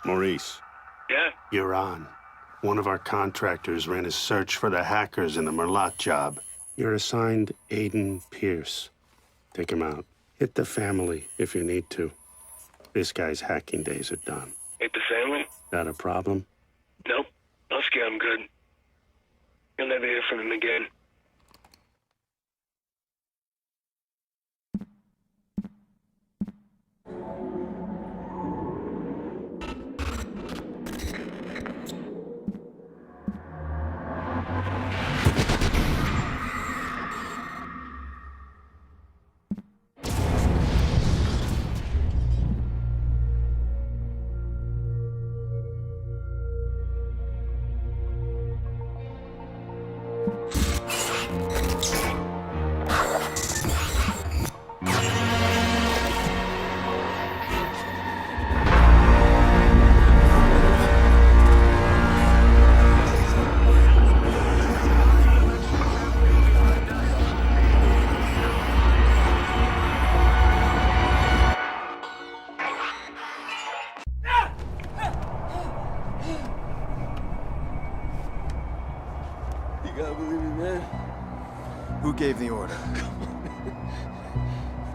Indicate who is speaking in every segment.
Speaker 1: Maurice,
Speaker 2: Yeah?
Speaker 1: you're on. One of our contractors ran a search for the hackers in the Merlot job. You're assigned Aiden Pierce. Take him out. Hit the family if you need to. This guy's hacking days are done.
Speaker 2: Hate the family?
Speaker 1: Got a problem?
Speaker 2: Nope. Husky, I'm good. You'll never hear from him again.
Speaker 3: You gotta believe me, man.
Speaker 4: Who gave the order?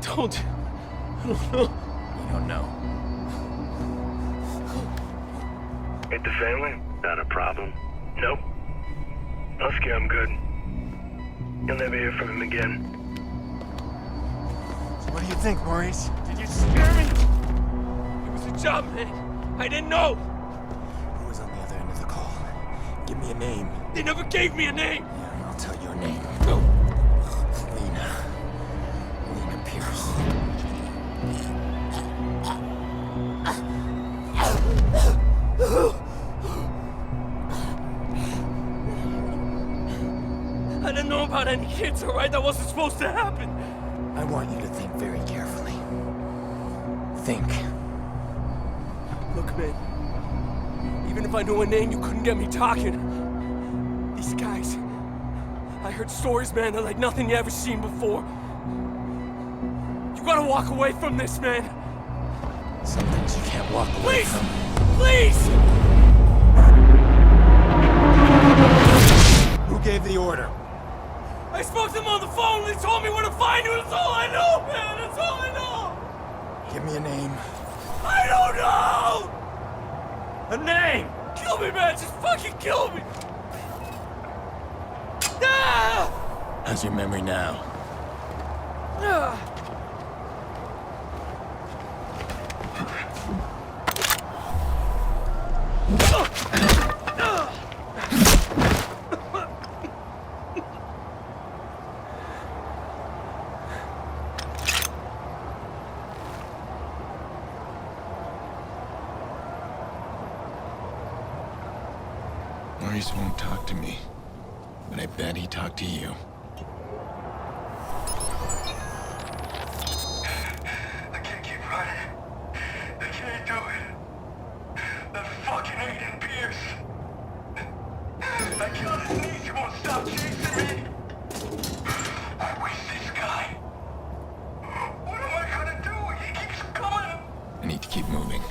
Speaker 3: Don't. I don't know.
Speaker 4: You don't know.
Speaker 2: Hate the family?
Speaker 1: Got a problem?
Speaker 2: Nope. Husky, I'm good. You'll never hear from him again.
Speaker 4: So what do you think, Maurice?
Speaker 3: Did you scare me? It was a job, man. I didn't know.
Speaker 4: Who was on the other end of the call? Give me a name.
Speaker 3: They never gave me a name.
Speaker 4: Yeah, I'll tell your name.
Speaker 3: No.
Speaker 4: Lena. Lena Pierce.
Speaker 3: I didn't know about any kids, all right? That wasn't supposed to happen.
Speaker 4: I want you to think very carefully. Think.
Speaker 3: Look, man. Even if I knew a name, you couldn't get me talking. These guys. I heard stories, man, that like nothing you ever seen before. You gotta walk away from this, man.
Speaker 4: Some things you can't walk away
Speaker 3: Please!
Speaker 4: from.
Speaker 3: Please!
Speaker 4: Who gave the order?
Speaker 3: I spoke to them on the phone and they told me where to find you. That's all I know, man. That's all I know.
Speaker 4: Give me a name.
Speaker 3: I don't know! A name! Kill me, man! Just fucking kill me! Ah!
Speaker 4: How's your memory now?
Speaker 3: Ah!
Speaker 4: Maurice won't talk to me, but I bet he talked to you.
Speaker 5: I can't keep running. I can't do it. That fucking Aiden Pierce. I killed his niece. He won't stop chasing me. I wish this guy. What am I gonna do? He keeps coming.
Speaker 4: I need to keep moving.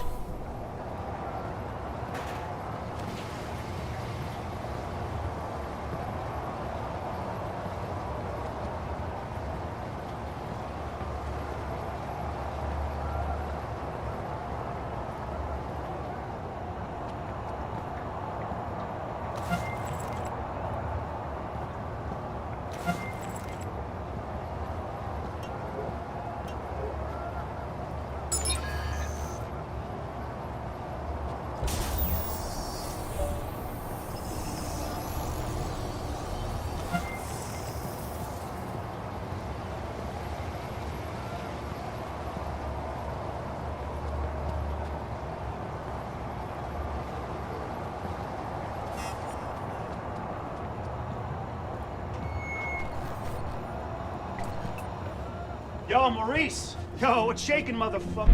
Speaker 6: Yo, Maurice! Yo, what's shaking, motherfucker?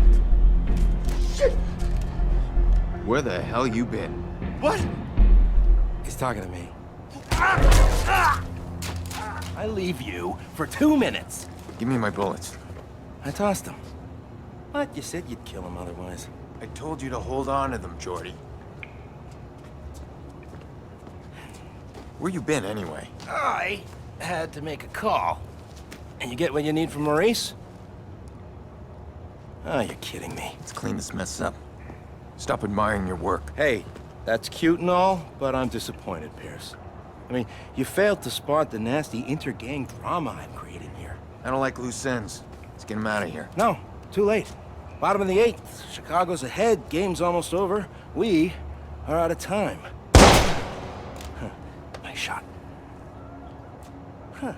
Speaker 6: Shit!
Speaker 4: Where the hell you been?
Speaker 6: What?
Speaker 7: He's talking to me. I leave you for 2 minutes.
Speaker 4: Give me my bullets.
Speaker 7: I tossed him. But you said you'd kill him otherwise.
Speaker 4: I told you to hold on to them, Jordy. Where you been, anyway?
Speaker 7: I had to make a call. And you get what you need from Maurice? Oh, you're kidding me.
Speaker 4: Let's clean this mess up. Stop admiring your work.
Speaker 7: Hey, that's cute and all, but I'm disappointed, Pierce. I mean, you failed to spot the nasty inter-gang drama I'm creating here.
Speaker 4: I don't like loose ends. Let's get him out of here.
Speaker 7: No, too late. Bottom of the 8th. Chicago's ahead. Game's almost over. We are out of time. Huh. Nice shot. Huh.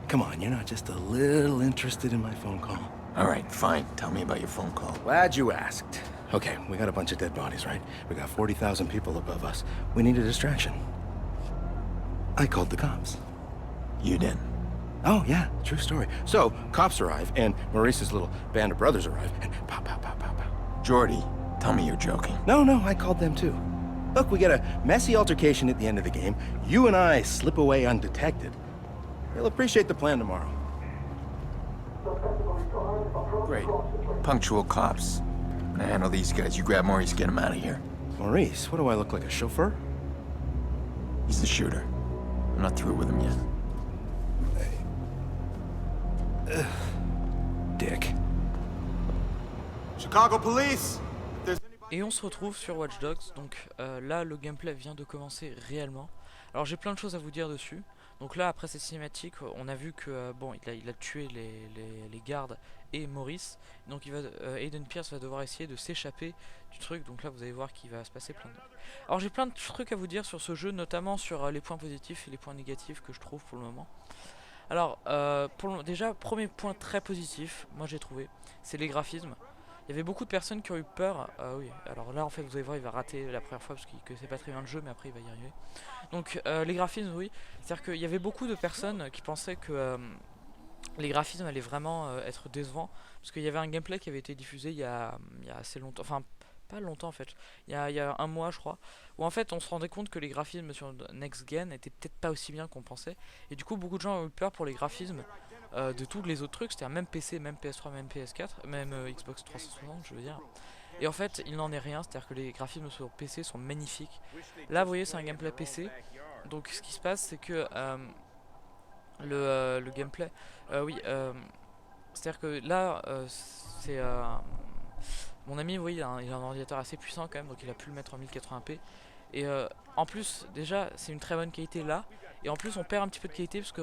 Speaker 7: Come on, you're not just a little interested in my phone call.
Speaker 4: All right, fine. Tell me about your phone call.
Speaker 7: Glad you asked. Okay, we got a bunch of dead bodies, right? We got 40,000 people above us. We need a distraction. I called the cops.
Speaker 4: You did.
Speaker 7: Oh, yeah, true story. So, cops arrive, and Maurice's little band of brothers arrive, and pow, pow, pow, pow, pow.
Speaker 4: Jordy, tell me you're joking.
Speaker 7: No, I called them too. Look, we get a messy altercation at the end of the game. You and I slip away undetected. They'll appreciate the plan tomorrow.
Speaker 4: Great. Punctual cops. I handle these guys. You grab Maurice, get him out of here.
Speaker 7: Maurice, what do I look like, a chauffeur?
Speaker 4: He's the shooter. I'm not through with him yet.
Speaker 7: Dick.
Speaker 6: Chicago police!
Speaker 8: Et on se retrouve sur Watch Dogs, donc là le gameplay vient de commencer réellement. Alors j'ai plein de choses à vous dire dessus. Donc là après cette cinématique on a vu que bon il a tué les gardes et Maurice. Donc Aiden Pierce va devoir essayer de s'échapper du truc. Donc là vous allez voir qu'il va se passer plein de trucs. Alors j'ai plein de trucs à vous dire sur ce jeu, notamment sur les points positifs et les points négatifs que je trouve pour le moment. Alors déjà premier point très positif, moi j'ai trouvé, c'est les graphismes. Il y avait beaucoup de personnes qui ont eu peur. Oui, alors là en fait vous allez voir il va rater la première fois parce que c'est pas très bien le jeu, mais après il va y arriver. Donc les graphismes, oui, c'est-à-dire qu'il y avait beaucoup de personnes qui pensaient que les graphismes allaient vraiment être décevants, parce qu'il y avait un gameplay qui avait été diffusé il y a assez longtemps, enfin pas longtemps en fait, il y a un mois je crois, où en fait on se rendait compte que les graphismes sur Next Gen étaient peut-être pas aussi bien qu'on pensait, et du coup beaucoup de gens ont eu peur pour les graphismes de tous les autres trucs, c'est-à-dire même PC, même PS3, même PS4, même Xbox 360 je veux dire. Et en fait il n'en est rien, c'est-à-dire que les graphismes sur PC sont magnifiques. Là vous voyez c'est un gameplay PC, donc ce qui se passe c'est que le gameplay, oui, c'est-à-dire que là c'est mon ami, oui, il a un ordinateur assez puissant quand même, donc il a pu le mettre en 1080p. Et en plus, déjà, c'est une très bonne qualité là. Et en plus, on perd un petit peu de qualité parce que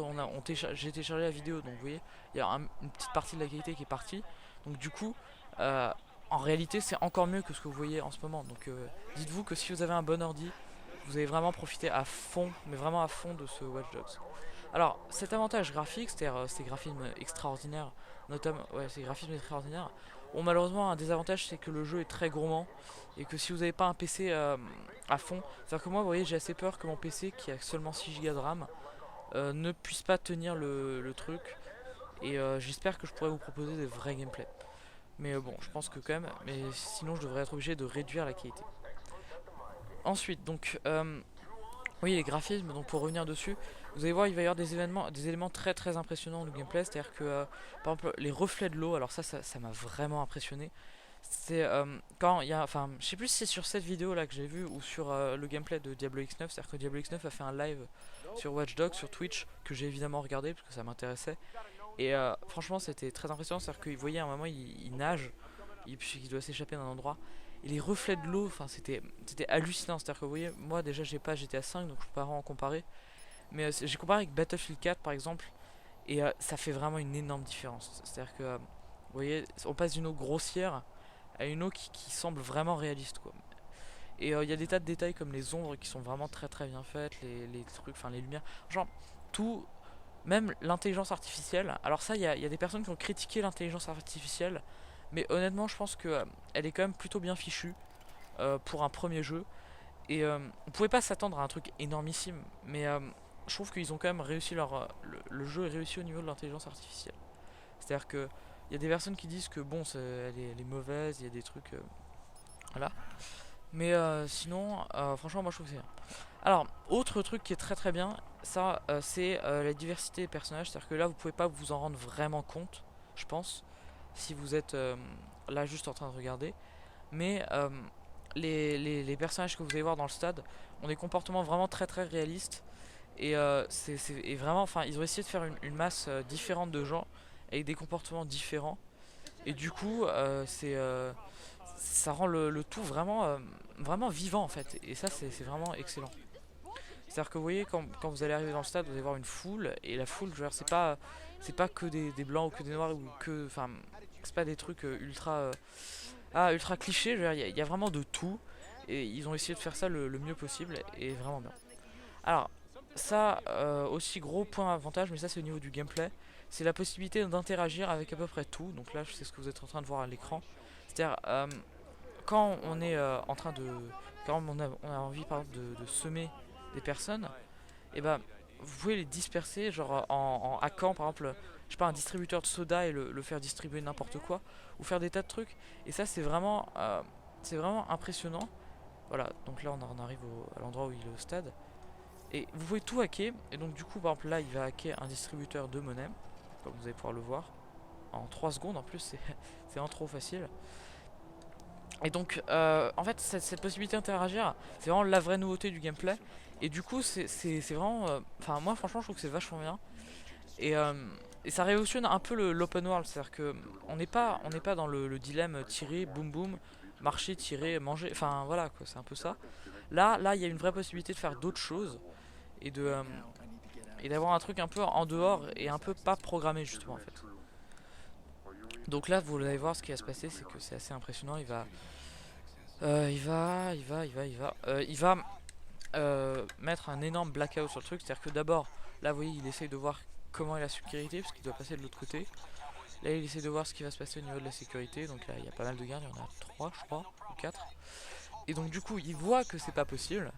Speaker 8: j'ai téléchargé la vidéo. Donc vous voyez, il y a une petite partie de la qualité qui est partie. Donc du coup, en réalité, c'est encore mieux que ce que vous voyez en ce moment. Donc dites-vous que si vous avez un bon ordi, vous allez vraiment profiter à fond, mais vraiment à fond de ce Watch Dogs. Alors, cet avantage graphique, c'est-à-dire ces graphismes extraordinaires, notamment, ouais, ces graphismes extraordinaires, bon, malheureusement, un désavantage, c'est que le jeu est très gourmand et que si vous n'avez pas un PC à fond, c'est-à-dire que moi, vous voyez, j'ai assez peur que mon PC, qui a seulement 6 Go de RAM, ne puisse pas tenir le truc. Et j'espère que je pourrai vous proposer des vrais gameplays. Mais bon, je pense que quand même, mais sinon, je devrais être obligé de réduire la qualité. Ensuite, donc, oui, les graphismes, donc pour revenir dessus, vous allez voir, il va y avoir des éléments très très impressionnants du gameplay, c'est-à-dire que, par exemple, les reflets de l'eau, alors ça m'a vraiment impressionné. C'est quand il y a, enfin, je sais plus si c'est sur cette vidéo là que j'ai vu ou sur le gameplay de Diablo X9, c'est-à-dire que Diablo X9 a fait un live sur Watch Dogs, sur Twitch, que j'ai évidemment regardé parce que ça m'intéressait. Et franchement, c'était très impressionnant, c'est-à-dire qu'il voyait à un moment, il nage, puis il doit s'échapper d'un endroit. Et les reflets de l'eau, enfin c'était hallucinant, c'est-à-dire que vous voyez, moi déjà j'ai pas GTA 5 donc je peux pas vraiment en comparer. Mais j'ai comparé avec Battlefield 4 par exemple, et ça fait vraiment une énorme différence. C'est-à-dire que, vous voyez, on passe d'une eau grossière à une eau qui semble vraiment réaliste quoi. Et il y a des tas de détails comme les ombres qui sont vraiment très très bien faites, les trucs, enfin les lumières, genre tout, même l'intelligence artificielle. Alors ça, il y a des personnes qui ont critiqué l'intelligence artificielle, mais honnêtement je pense que elle est quand même plutôt bien fichue pour un premier jeu. Et on pouvait pas s'attendre à un truc énormissime, mais je trouve qu'ils ont quand même réussi le jeu est réussi au niveau de l'intelligence artificielle. C'est-à-dire que il y a des personnes qui disent que bon elle est mauvaise, il y a des trucs voilà. Mais sinon franchement moi je trouve que c'est bien. Alors autre truc qui est très très bien, ça c'est la diversité des personnages, c'est-à-dire que là vous pouvez pas vous en rendre vraiment compte, je pense, si vous êtes là juste en train de regarder. mais les personnages que vous allez voir dans le stade ont des comportements vraiment très très réalistes. Et et vraiment, enfin, ils ont essayé de faire une masse différente de gens avec des comportements différents. Et du coup, ça rend le tout vraiment, vraiment vivant en fait. Et ça, c'est vraiment excellent. C'est-à-dire que vous voyez, quand vous allez arriver dans le stade, vous allez voir une foule. Et la foule, je veux dire, c'est pas que des blancs ou que des noirs ou que. Enfin, c'est pas des trucs ultra clichés. Je veux dire, il y a vraiment de tout. Et ils ont essayé de faire ça le mieux possible. Et vraiment bien. Alors, ça, aussi gros point avantage, mais ça c'est au niveau du gameplay, c'est la possibilité d'interagir avec à peu près tout. Donc là, c'est ce que vous êtes en train de voir à l'écran. C'est-à-dire, quand on est en train de... Quand on a envie, par exemple, de semer des personnes, et ben, vous pouvez les disperser, genre en hackant, par exemple, je sais pas, un distributeur de soda et le faire distribuer n'importe quoi, ou faire des tas de trucs. Et ça, c'est vraiment impressionnant. Voilà, donc là, on en arrive à l'endroit où il est au stade. Et vous pouvez tout hacker, et donc du coup par exemple là il va hacker un distributeur de monnaie, comme vous allez pouvoir le voir, en 3 secondes en plus, c'est vraiment trop facile. Et donc en fait cette possibilité d'interagir, c'est vraiment la vraie nouveauté du gameplay, et du coup c'est vraiment, enfin moi franchement je trouve que c'est vachement bien, et ça révolutionne un peu l'open world, c'est-à-dire que on n'est pas dans le dilemme tirer, boum boum, marcher, tirer, manger, enfin voilà quoi, c'est un peu ça. Là il y a une vraie possibilité de faire d'autres choses, et d'avoir un truc un peu en dehors et un peu pas programmé justement en fait. Donc là vous allez voir ce qui va se passer, c'est que c'est assez impressionnant. Il va mettre un énorme blackout sur le truc, c'est-à-dire que d'abord là vous voyez il essaye de voir comment est la sécurité parce qu'il doit passer de l'autre côté. Là il essaie de voir ce qui va se passer au niveau de la sécurité, donc là il y a pas mal de gardes, il y en a 3 je crois, ou 4. Et donc du coup il voit que c'est pas possible.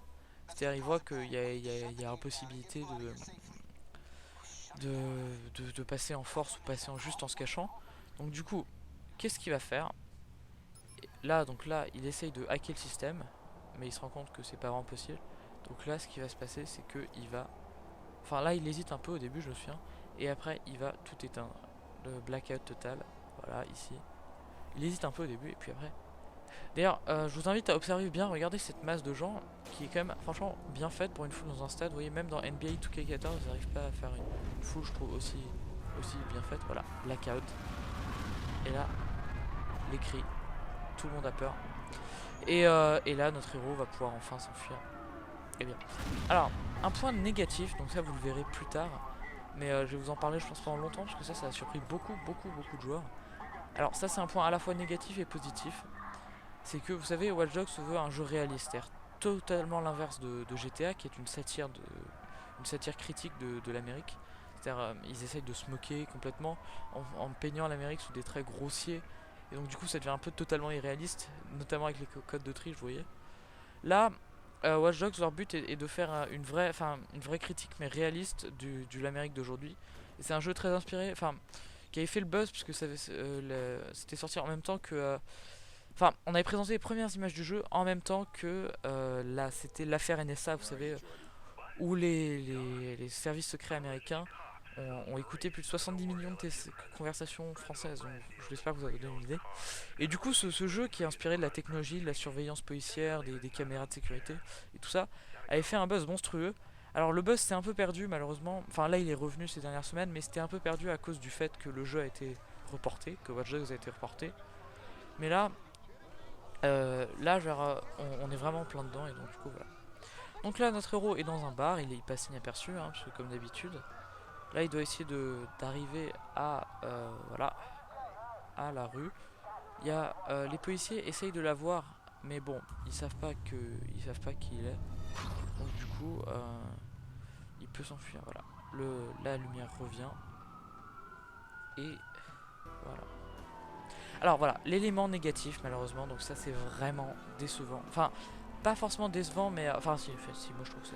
Speaker 8: C'est-à-dire il voit qu'il y a impossibilité de passer en force ou passer juste en se cachant. Donc du coup, qu'est-ce qu'il va faire? Là, il essaye de hacker le système, mais il se rend compte que c'est pas vraiment possible. Donc là, ce qui va se passer, c'est que il va... Enfin là, il hésite un peu au début, je me souviens. Et après, il va tout éteindre. Le blackout total, voilà, ici. Il hésite un peu au début, et puis après... D'ailleurs, je vous invite à observer bien, regardez cette masse de gens qui est quand même franchement bien faite pour une foule dans un stade. Vous voyez, même dans NBA 2K14, ils n'arrivent pas à faire une foule, je trouve, aussi bien faite. Voilà, blackout. Et là, les cris, tout le monde a peur. Et là, notre héros va pouvoir enfin s'enfuir. Et bien. Alors, un point négatif, donc ça vous le verrez plus tard. Mais je vais vous en parler, je pense, pendant longtemps, parce que ça a surpris beaucoup de joueurs. Alors ça, c'est un point à la fois négatif et positif. C'est que vous savez, Watch Dogs se veut un jeu réaliste, c'est-à-dire totalement l'inverse de GTA, qui est une satire critique de l'Amérique. C'est-à-dire ils essayent de se moquer complètement en peignant l'Amérique sous des traits grossiers, et donc du coup ça devient un peu totalement irréaliste, notamment avec les codes de triche, vous voyez. Là, Watch Dogs, leur but est de faire une vraie critique mais réaliste de l'Amérique d'aujourd'hui. Et c'est un jeu très inspiré, qui avait fait le buzz puisque c'était sorti en même temps que... Enfin, on avait présenté les premières images du jeu en même temps que c'était l'affaire NSA, vous savez, où les services secrets américains ont écouté plus de 70 millions de conversations françaises. Donc, j'espère que vous avez donné une idée. Et du coup, ce jeu qui est inspiré de la technologie, de la surveillance policière, des caméras de sécurité et tout ça, avait fait un buzz monstrueux. Alors le buzz s'est un peu perdu malheureusement. Enfin là, il est revenu ces dernières semaines, mais c'était un peu perdu à cause du fait que le jeu a été reporté, que Watch Dogs a été reporté. Mais là... on est vraiment plein dedans, et donc du coup voilà. Donc là notre héros est dans un bar, il passe inaperçu, hein, parce que comme d'habitude. Là il doit essayer d'arriver à la rue. Il y a les policiers essayent de la voir, mais bon ils savent pas qui il est. Donc du coup il peut s'enfuir. Voilà. La lumière revient et voilà. Alors voilà, l'élément négatif malheureusement, donc ça c'est vraiment décevant. Enfin, pas forcément décevant, mais enfin si moi je trouve que c'est